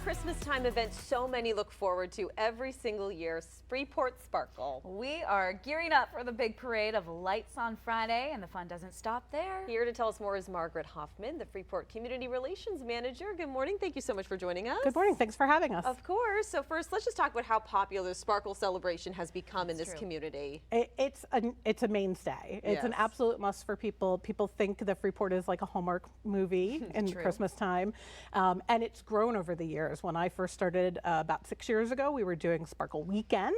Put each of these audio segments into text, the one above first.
Christmas time event so many look forward to every single year, Freeport Sparkle. We are gearing up for the big parade of lights on Friday, and the fun doesn't stop there. Here to tell us more is Margaret Hoffman, the Freeport Community Relations Manager. Good morning. Thank you so much for joining us. Good morning. Thanks for having us. Of course. So first, let's just talk about how popular the Sparkle celebration has become in this community. It's a mainstay. It's an absolute must for people. People think that Freeport is like a Hallmark movie in Christmas time, and it's grown over the years. When I first started about 6 years ago, we were doing Sparkle Weekend,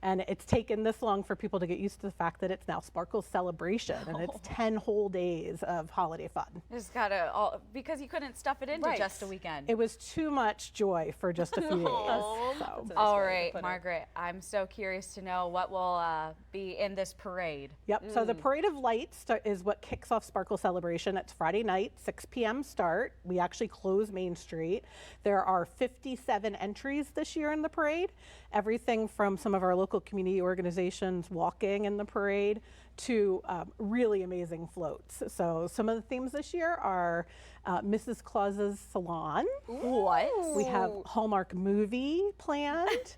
and it's taken this long for people to get used to the fact that it's now Sparkle Celebration, and it's 10 whole days of holiday fun. Just gotta, because you couldn't stuff it into just a weekend. It was too much joy for just a few days. So. All right, Margaret, I'm so curious to know what will be in this parade. Yep, so the Parade of Lights is what kicks off Sparkle Celebration. It's Friday night, 6 p.m. start. We actually close Main Street. There are 57 entries this year in the parade. Everything from some of our local community organizations walking in the parade to really amazing floats. So some of the themes this year are Mrs. Claus's Salon. What? We have Hallmark movie planned.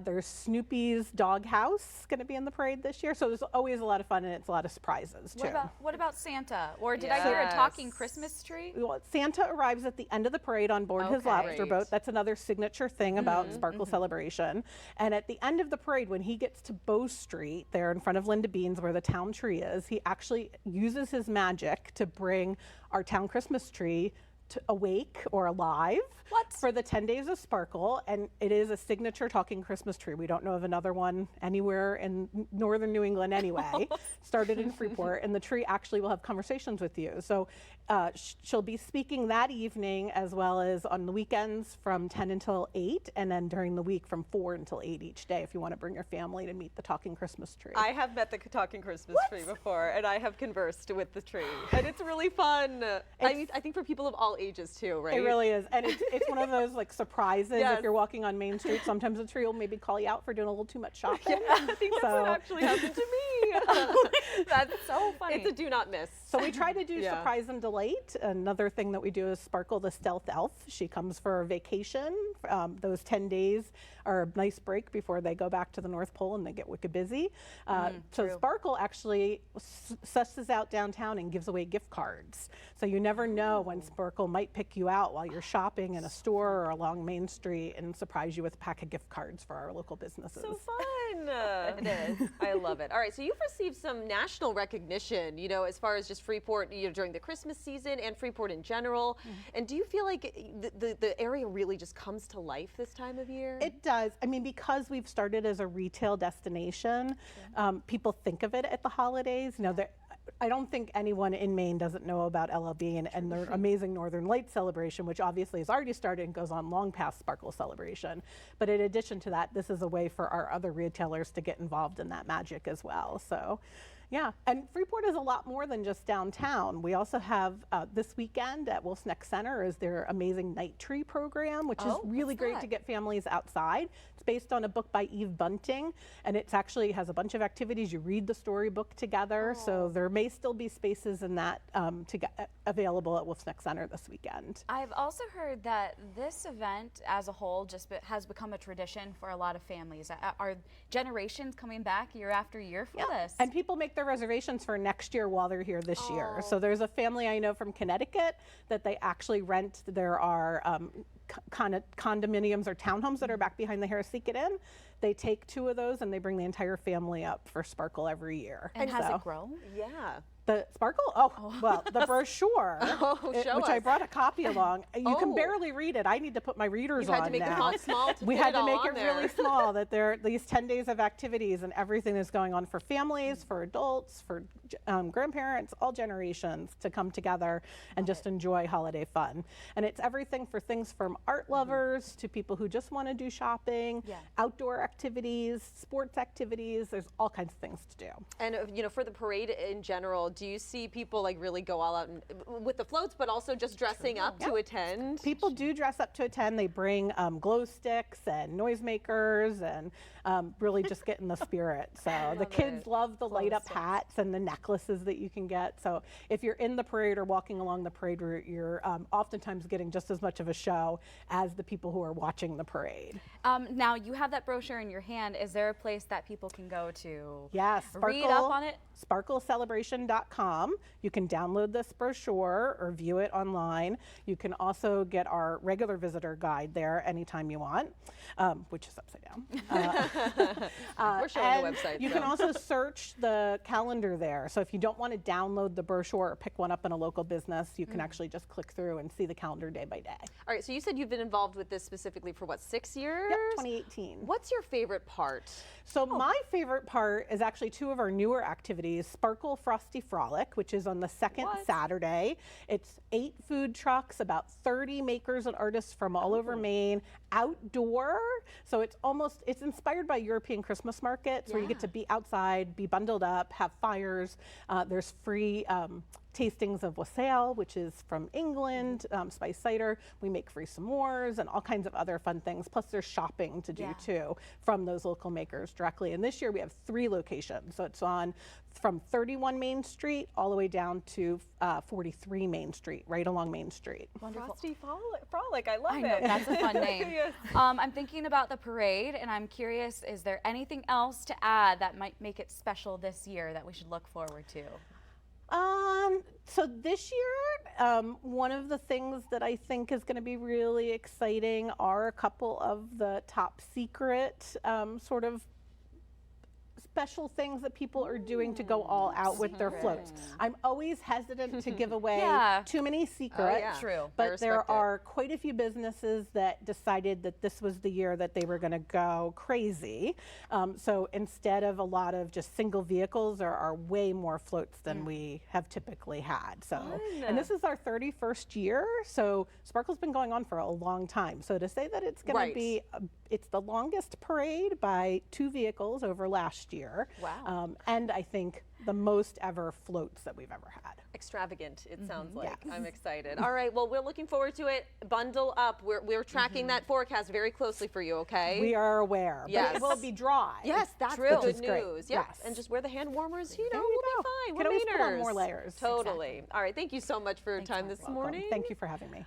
There's Snoopy's Doghouse going to be in the parade this year. So there's always a lot of fun, and it's a lot of surprises too. What about Santa? Or did I hear a talking Christmas tree? Well, Santa arrives at the end of the parade on board his lobster boat. That's another signature thing about Sparkle Celebration. And at the end of the parade, when he gets to Bow Street, there in front of Linda Bean's where the town tree is, he actually uses his magic to bring our town Christmas tree to awake or alive for the 10 days of Sparkle, and it is a signature talking Christmas tree. We don't know of another one anywhere in northern New England anyway. Started in Freeport, and the tree actually will have conversations with you. So she'll be speaking that evening as well as on the weekends from 10 until 8, and then during the week from 4 until 8 each day if you want to bring your family to meet the talking Christmas tree. I have met the talking Christmas tree before, and I have conversed with the tree, and it's really fun. I think for people of all ages too, right? It really is, and it's one of those like surprises. If you're walking on Main Street, sometimes the tree will maybe call you out for doing a little too much shopping. I think that's what actually happened to me. That's so funny. It's a do not miss. So we try to do surprise and delight. Another thing that we do is Sparkle the Stealth Elf. She comes for a vacation. Those 10 days are a nice break before they go back to the North Pole and they get wicked busy. So Sparkle actually susses out downtown and gives away gift cards. So you never know when Sparkle might pick you out while you're shopping in a store or along Main Street and surprise you with a pack of gift cards for our local businesses. So fun. It is. I love it. All right, so you've received some national recognition, you know, as far as just Freeport, you know, during the Christmas season and Freeport in general. And do you feel like the area really just comes to life this time of year? It does. I mean, because we've started as a retail destination, people think of it at the holidays. You know, I don't think anyone in Maine doesn't know about LLB and their amazing Northern Lights celebration, which obviously has already started and goes on long past Sparkle Celebration. But in addition to that, this is a way for our other retailers to get involved in that magic as well. So. Yeah, and Freeport is a lot more than just downtown. We also have this weekend at Wolf's Neck Center is their amazing night tree program, which is really great to get families outside. It's based on a book by Eve Bunting, and it actually has a bunch of activities. You read the storybook together, so there may still be spaces in that available at Wolf's Neck Center this weekend. I've also heard that this event as a whole just has become a tradition for a lot of families. Are generations coming back year after year for this? And people make their reservations for next year while they're here this year. So there's a family I know from Connecticut that they actually rent. There are condominiums or townhomes that are back behind the Harris Seekit Inn. They take 2 of those and they bring the entire family up for Sparkle every year. And has it grown? Yeah. The Sparkle? Well, the brochure, which I brought a copy along. You can barely read it. I need to put my readers on now. You had to make the font small to We fit had it to make all it on there. really small, that there are these 10 days of activities and everything is going on for families, for adults, for grandparents, all generations to come together and just enjoy holiday fun. And it's everything for things from art lovers to people who just want to do shopping, outdoor activities, sports activities. There's all kinds of things to do. And you know, for the parade in general, do you see people like really go all out with the floats, but also just dressing up to attend? People do dress up to attend. They bring glow sticks and noisemakers and really just get in the spirit. So the kids love the light up hats and the necklaces that you can get. So if you're in the parade or walking along the parade route, you're oftentimes getting just as much of a show as the people who are watching the parade. Now you have that brochure in your hand. Is there a place that people can go to read up on it? SparkleCelebration.com. You can download this brochure or view it online. You can also get our regular visitor guide there anytime you want, which is upside down. We're showing the website. You can also search the calendar there. So if you don't want to download the brochure or pick one up in a local business, you can actually just click through and see the calendar day by day. All right, so you said you've been involved with this specifically for what, 6 years? Yep, 2018. What's your favorite part? So my favorite part is actually two of our newer activities, Sparkle Frosty Frolic, which is on the second Saturday. It's 8 food trucks, about 30 makers and artists from all over Maine, outdoor. So it's inspired by European Christmas markets where you get to be outside, be bundled up, have fires. There's free tastings of wassail, which is from England, spice cider. We make free s'mores and all kinds of other fun things. Plus there's shopping to do too from those local makers directly. And this year we have 3 locations. So it's on from 31 Main Street all the way down to 43 Main Street, right along Main Street. Wonderful. Frosty Frolic, I love I know, that's a fun name. I'm thinking about the parade, and I'm curious, is there anything else to add that might make it special this year that we should look forward to? So this year, one of the things that I think is going to be really exciting are a couple of the top secret sort of special things that people are doing to go all out with their floats. I'm always hesitant to give away too many secrets. True. But there are quite a few businesses that decided that this was the year that they were going to go crazy. So instead of a lot of just single vehicles, there are way more floats than we have typically had. So, and this is our 31st year. So Sparkle's been going on for a long time. So to say that it's going to be, it's the longest parade by 2 vehicles over last year. Wow. And I think the most ever floats that we've ever had. Extravagant, it sounds like. I'm excited. All right, well, we're looking forward to it. Bundle up. We're tracking that forecast very closely for you, okay? We are aware. Yes. But it will be dry. Yes, that's True. the Which good is great. news. Yes. Yes. And just wear the hand warmers, you know, There we'll you be go. fine. Can We're always put on Mainers. more layers. Totally. All right, thank you so much for your time this Welcome. morning. Thank you for having me.